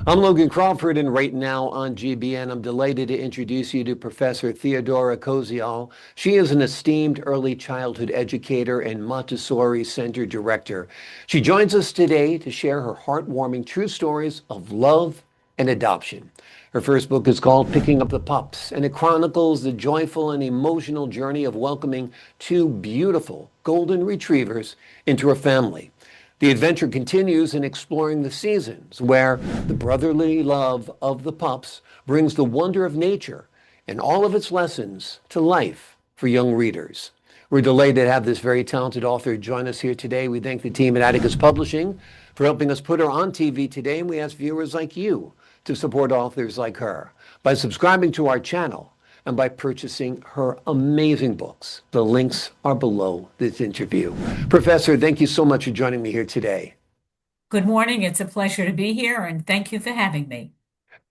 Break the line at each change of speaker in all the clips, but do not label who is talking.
I'm Logan Crawford, and right now on GBN, I'm delighted to introduce you to Professor Theodora Koziol. She is an esteemed early childhood educator and Montessori Center director. She joins us today to share her heartwarming true stories of love and adoption. Her first book is called Picking Up the Pups, and it chronicles the joyful and emotional journey of welcoming two beautiful golden retrievers into her family. The adventure continues in exploring the seasons where the brotherly love of the pups brings the wonder of nature and all of its lessons to life for young readers. We're delighted to have this very talented author join us here today. We thank the team at Atticus Publishing for helping us put her on TV today, and we ask viewers like you to support authors like her by subscribing to our channel and by purchasing her amazing books. The links are below this interview. Professor, thank you so much for joining me here today.
Good morning. It's a pleasure to be here, and thank you for having me.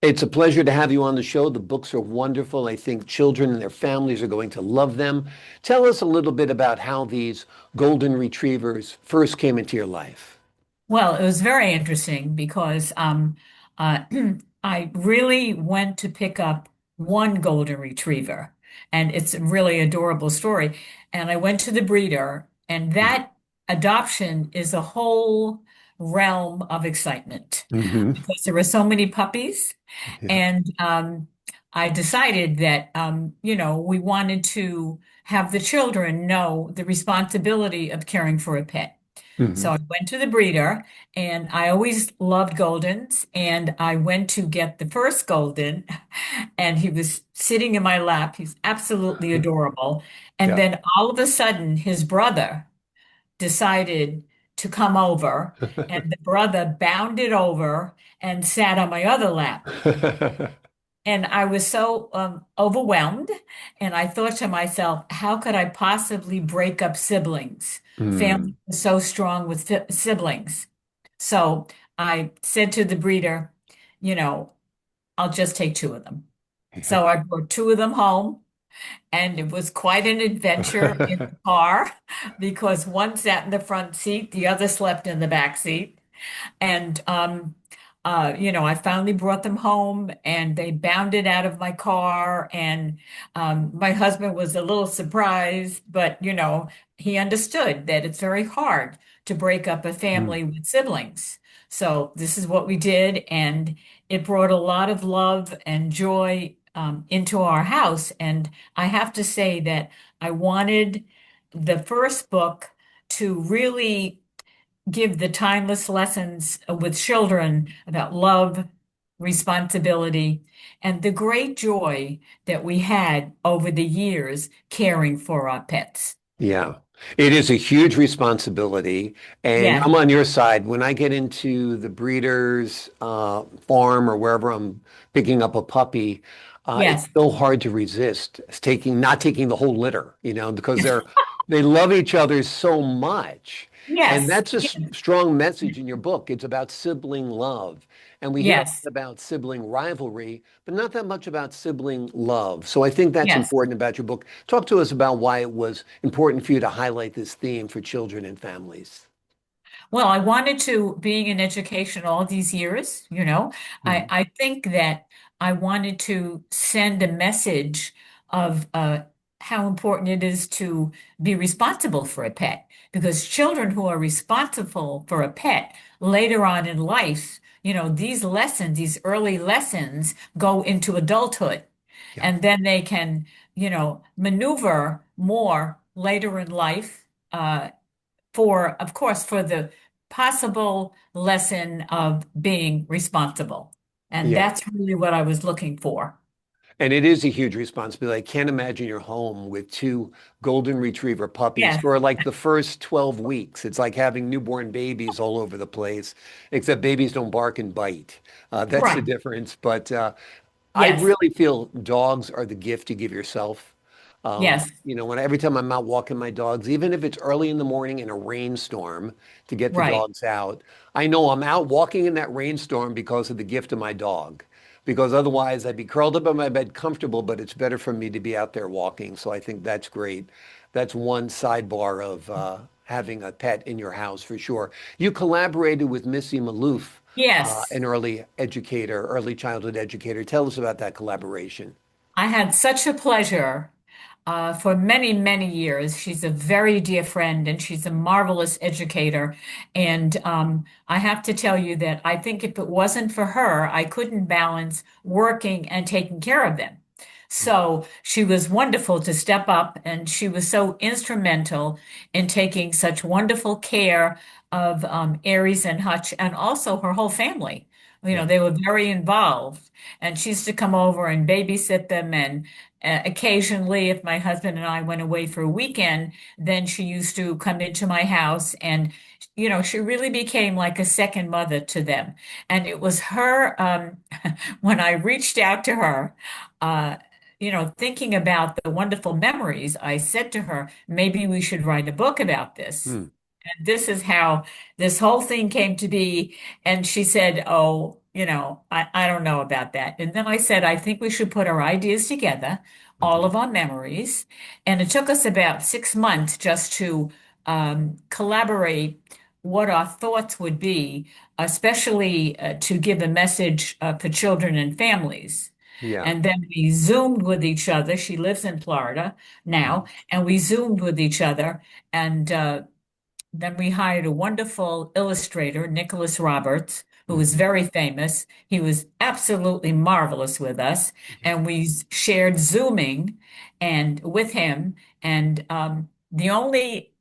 It's a pleasure to have you on the show. The books are wonderful. I think children and their families are going to love them. Tell us a little bit about how these golden retrievers first came into your life.
Well, it was very interesting because uh, I really went to pick up one golden retriever, and it's a really adorable story. And I went to the breeder, and that adoption is a whole realm of excitement
Mm-hmm.
because there were so many puppies.
Yeah.
And I decided that, we wanted to have the children know the responsibility of caring for a pet. So
Hmm.
I went to the breeder, and I always loved Goldens. And I went to get the first Golden, and he was sitting in my lap. He's absolutely adorable. And
Yeah.
then all of a sudden, his brother decided to come over, and the brother bounded over and sat on my other lap. And I was so overwhelmed. And I thought to myself, how could I possibly break up siblings? Family
Mm.
is so strong with siblings. So I said to the breeder, you know, I'll just take two of them. So I brought two of them home, and it was quite an adventure in the car because one sat in the front seat, the other slept in the back seat. And I finally brought them home, and they bounded out of my car. And my husband was a little surprised, but he understood that it's very hard to break up a
Mm.
family with siblings. So this is what we did, and it brought a lot of love and joy into our house. And I have to say that I wanted the first book to really give the timeless lessons with children about love, responsibility, and the great joy that we had over the years caring for our pets.
Yeah, it is a huge responsibility. And
Yes,
I'm on your side. When I get into the breeder's farm or wherever I'm picking up a puppy, it's
yes,
so hard to resist not taking the whole litter, because they love each other so much. And
yes,
that's a strong message in your book. It's about sibling love. And we hear a lot
yes,
about sibling rivalry, but not that much about sibling love. So I think that's
yes.
important about your book. Talk to us about why it was important for you to highlight this theme for children and families.
Well, I wanted to, being in education all these years,
Mhm.
I think that I wanted to send a message of how important it is to be responsible for a pet. Because children who are responsible for a pet later on in life, these lessons, these early lessons go into adulthood.
Yeah.
And then they can, maneuver more later in life. Of course, for the possible lesson of being responsible. And
Yeah.
that's really what I was looking for.
And it is a huge responsibility. I can't imagine your home with two golden retriever puppies
Yes,
for like the first 12 weeks. It's like having newborn babies all over the place, except babies don't bark and bite. That's the
right.
difference. But I
Yes,
really feel dogs are the gift you give yourself.
yes,
Every time I'm out walking my dogs, even if it's early in the morning in a rainstorm to get the
right.
dogs out, I know I'm out walking in that rainstorm because of the gift of my dog. Because otherwise, I'd be curled up in my bed comfortable, but it's better for me to be out there walking. So I think that's great. That's one sidebar of having a pet in your house for sure. You collaborated with Missy Malouf
Yes.
an early educator, early childhood educator. Tell us about that collaboration.
I had such a pleasure for many, many years. She's a very dear friend and she's a marvelous educator. And I have to tell you that I think if it wasn't for her, I couldn't balance working and taking care of them. So she was wonderful to step up, and she was so instrumental in taking such wonderful care of Aries and Hutch and also her whole family. You
Yeah.
know, they were very involved, and she used to come over and babysit them. And occasionally, if my husband and I went away for a weekend, then she used to come into my house. And, you know, she really became like a second mother to them. And it was her, when I reached out to her, uh, thinking about the wonderful memories, I said to her, maybe we should write a book about this.
Hmm.
And this is how this whole thing came to be. And she said, oh, I don't know about that. And then I said, I think we should put our ideas together, all
Mhm.
of our memories. And it took us about 6 months just to collaborate what our thoughts would be, especially to give a message for children and families.
Yeah.
And then we Zoomed with each other. She lives in Florida now,
Mhm.
and we Zoomed with each other. And then we hired a wonderful illustrator, Nicholas Roberts, who was
Mhm.
very famous. He was absolutely marvelous with us, and we shared Zooming and with him. And the only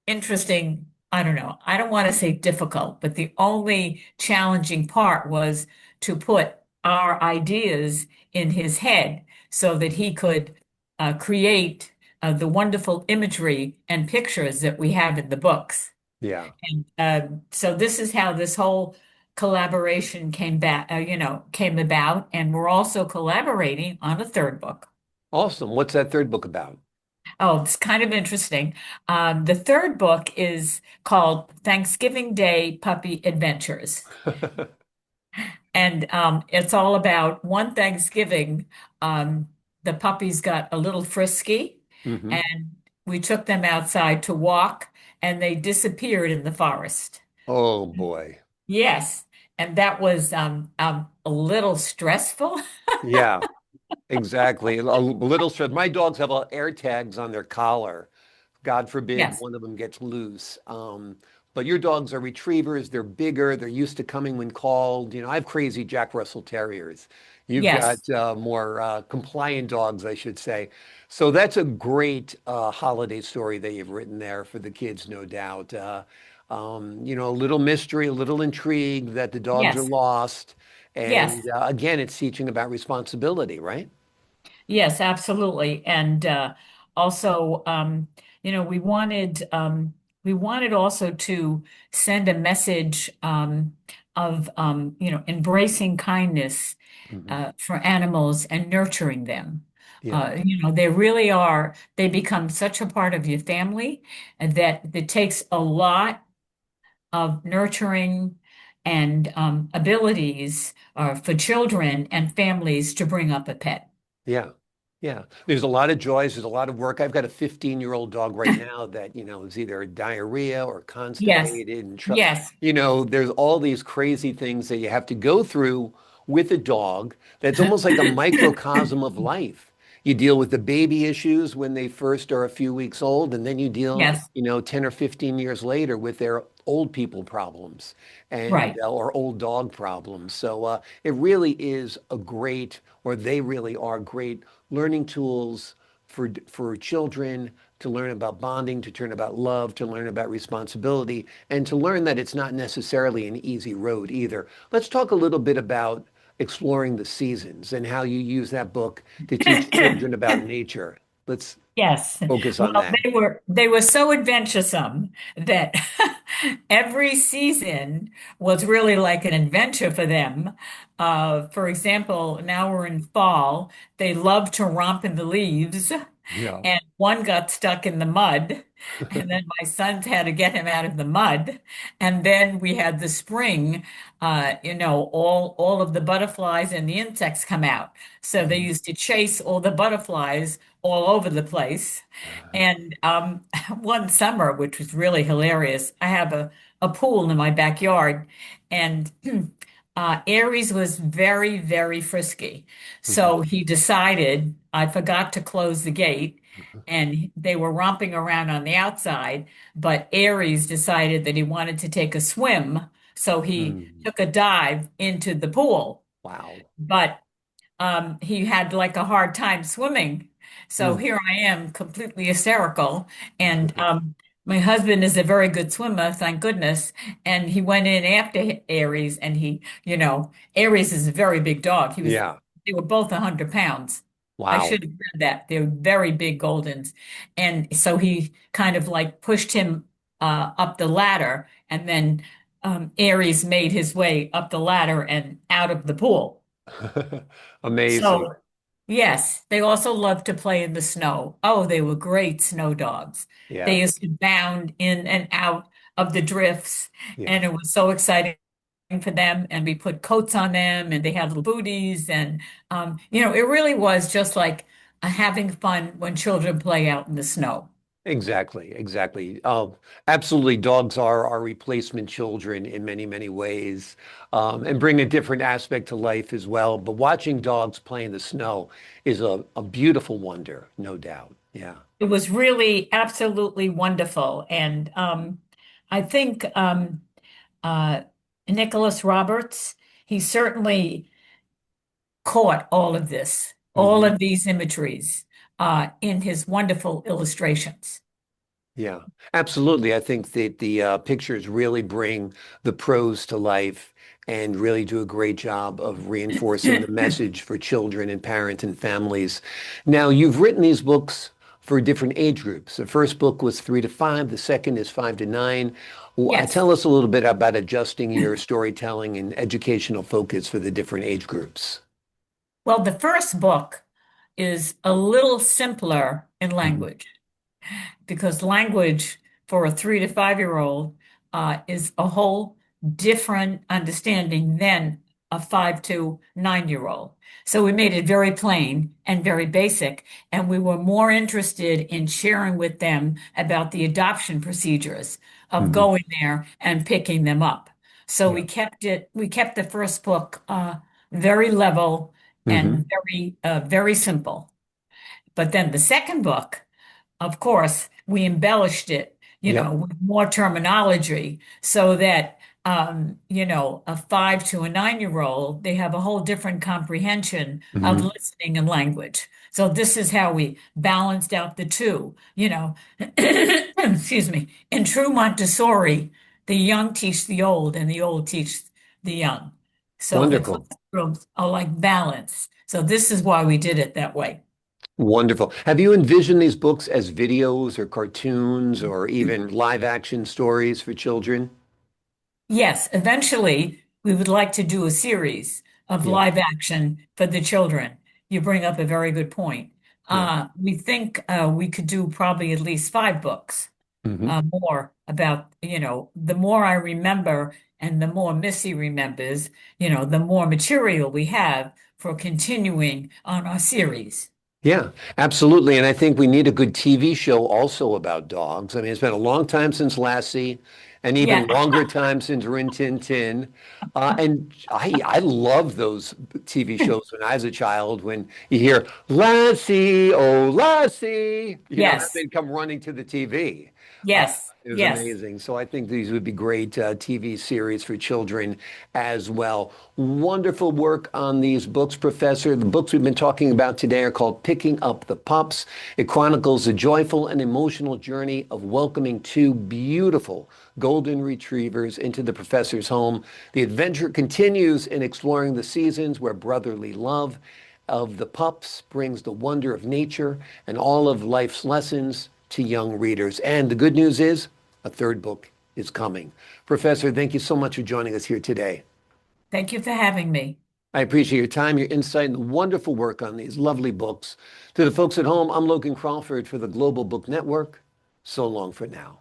interesting, I don't know, I don't want to say difficult, but the only challenging part was to put our ideas in his head so that he could create the wonderful imagery and pictures that we have in the books.
Yeah.
And so this is how this whole collaboration came about. And we're also collaborating on a third book.
Awesome. What's that third book about?
Oh, it's kind of interesting. The third book is called Thanksgiving Day Puppy Adventures. And it's all about one Thanksgiving, um, the puppies got a little frisky,
Hmm.
and we took them outside to walk, and they disappeared in the forest.
Oh boy.
Yes, and that was a little stressful.
Yeah, exactly. A little stress. My dogs have air tags on their collar. God forbid
Yes,
one of them gets loose. But your dogs are retrievers. They're bigger. They're used to coming when called. You know, I have crazy Jack Russell Terriers. You've
yes,
got more compliant dogs, I should say. So that's a great holiday story that you've written there for the kids, no doubt. A little mystery, a little intrigue that the dogs are
yes,
lost. And
yes.
again, it's teaching about responsibility, right?
Yes, absolutely. And also, we wanted also to send a message of embracing kindness
Hmm.
for animals and nurturing them.
Yeah.
They really are, they become such a part of your family, and that it takes a lot of nurturing and abilities for children and families to bring up a pet.
Yeah. Yeah. There's a lot of joys. There's a lot of work. I've got a 15-year-old dog right now that, is either diarrhea or
Yes,
constipated and
yes,
there's all these crazy things that you have to go through with a dog that's almost like a microcosm of life. You deal with the baby issues when they first are a few weeks old, and then you deal,
yes,
10 or 15 years later with their old people problems and
right.
or old dog problems. So it really is a great, or they really are great learning tools for children to learn about bonding, to learn about love, to learn about responsibility, and to learn that it's not necessarily an easy road either. Let's talk a little bit about exploring the seasons and how you use that book to teach children about nature. Let's
Yes.
focus on
Well,
that.
they were so adventuresome that every season was really like an adventure for them. For example, now we're in fall. They love to romp in the leaves,
Yeah.
and one got stuck in the mud, and then my sons had to get him out of the mud. And then we had the spring, all of the butterflies and the insects come out. So they
Mhm.
used to chase all the butterflies all over the place. And one summer, which was really hilarious, I have a a pool in my backyard, and Aries was very, very frisky.
Mhm.
So he decided I forgot to close the gate, and they were romping around on the outside. But Aries decided that he wanted to take a swim, so he
Mm.
took a dive into the pool.
Wow.
But he had like a hard time swimming. So
Mm.
here I am, completely hysterical. And my husband is a very good swimmer, thank goodness. And he went in after Aries, and Aries is a very big dog.
Yeah.
They were both 100 pounds. I
Wow.
should have said that. They're very big Goldens. And so he kind of like pushed him up the ladder, and then Aries made his way up the ladder and out of the pool.
Amazing.
So, yes, they also loved to play in the snow. Oh, they were great snow dogs. They
Yeah.
used to bound in and out of the drifts,
Yeah.
and it was so exciting for them. And we put coats on them, and they had little booties. And, it really was just like having fun when children play out in the snow.
Exactly, exactly. Absolutely, dogs are our replacement children in many, many ways, and bring a different aspect to life as well. But watching dogs play in the snow is a beautiful wonder, no doubt. Yeah.
It was really absolutely wonderful. And I think uh, Nicholas Roberts, he certainly caught all of this, all
Hmm.
of these imageries in his wonderful illustrations.
Yeah, absolutely. I think that the pictures really bring the prose to life and really do a great job of reinforcing the message for children and parents and families. Now, you've written these books for different age groups. The first book was 3 to 5, the second is 5 to 9.
Yes.
Tell us a little bit about adjusting your storytelling and educational focus for the different age groups.
Well, the first book is a little simpler in
Mhm.
language, because language for a 3 to 5 year old is a whole different understanding than a 5 to 9 year old. So we made it very plain and very basic, and we were more interested in sharing with them about the adoption procedures of
Mhm.
going there and picking them up. So
Yeah.
we kept the first book very level
Hmm.
and very simple. But then the second book, of course, we embellished it,
Yep.
with more terminology so that, a 5 to 9 year old, they have a whole different comprehension of
Hmm.
listening and language. So this is how we balanced out the two. Excuse me. In true Montessori, the young teach the old and the old teach the young. So the
Wonderful.
classrooms are like balanced. So this is why we did it that way.
Wonderful. Have you envisioned these books as videos or cartoons or even live action stories for children?
Yes, eventually we would like to do a series of
Yeah,
live action for the children. You bring up a very good point.
yeah.
We think we could do probably at least 5 books
Hmm.
more about, the more I remember and the more Missy remembers, the more material we have for continuing on our series.
Yeah, absolutely. And I think we need a good TV show also about dogs. I mean, it's been a long time since Lassie, and even
Yeah,
longer time since Rin Tin Tin. And I love those TV shows when I was a child, when you hear Lassie, oh Lassie,
yes,
they'd come running to the TV. Uh,
yes,
it was
yes.
amazing. So I think these would be great TV series for children as well. Wonderful work on these books, Professor. The books we've been talking about today are called Picking Up the Pups. It chronicles the joyful and emotional journey of welcoming two beautiful golden retrievers into the professor's home. The adventure continues in exploring the seasons where brotherly love of the pups brings the wonder of nature and all of life's lessons to young readers. And the good news is a third book is coming. Professor, thank you so much for joining us here today.
Thank you for having me.
I appreciate your time, your insight, and the wonderful work on these lovely books. To the folks at home, I'm Logan Crawford for the Global Book Network. So long for now.